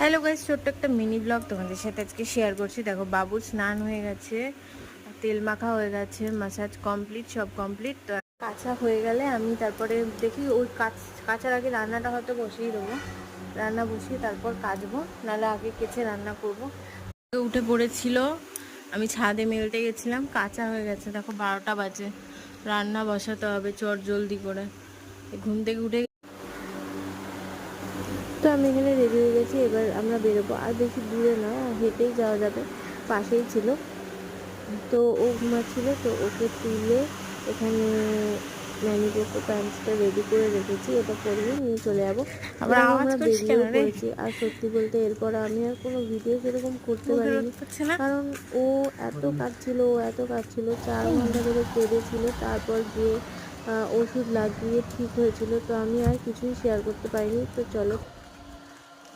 Hello guys, ছোট্ট একটা mini blog তোমাদের সাথে আজকে শেয়ার করছি। দেখো, বাবুর স্নান হয়ে গেছে, তেল মাখা হয়ে গেছে, মাসাজ কমপ্লিট, সব কমপ্লিট। তো কাঁচা হয়ে গেলে আমি তারপরে দেখি ওই কাচার আগে রান্নাটা হয়তো বসিয়ে দেবো। রান্না বসিয়ে তারপর কাচবো, নাহলে আগে কেচে রান্না করবো। উঠে পড়েছিল, আমি ছাদে মেলতে গেছিলাম, কাঁচা হয়ে গেছে। দেখো 12টা বাজে, রান্না বসাতে হবে চট জলদি করে। ঘুম থেকে উঠে তো আমি এখানে রেডি হয়ে গেছি, এবার আমরা বেরোবো। আর বেশি দূরে না, হেঁটেই যাওয়া যাবে, পাশেই ছিল। তো ও ঘুমাচ্ছিল, তো ওকে তুলে এখানে ম্যানিকোকো প্যান্টসটা রেডি করে রেখেছি, এটা পরিয়ে নিয়ে চলে যাবো। আবার আমরা বেরিয়েও পড়েছি। আর সত্যি বলতে এরপর আমি আর কোনো ভিডিও সেরকম করতে পারিনি, কারণ ও এত কাঁদছিল, 4 ঘন্টা ধরে কেঁদেছিল। তারপর গিয়ে ওষুধ লাগিয়ে ঠিক হয়েছিল, তো আমি আর কিছুই শেয়ার করতে পারিনি। তো চলো।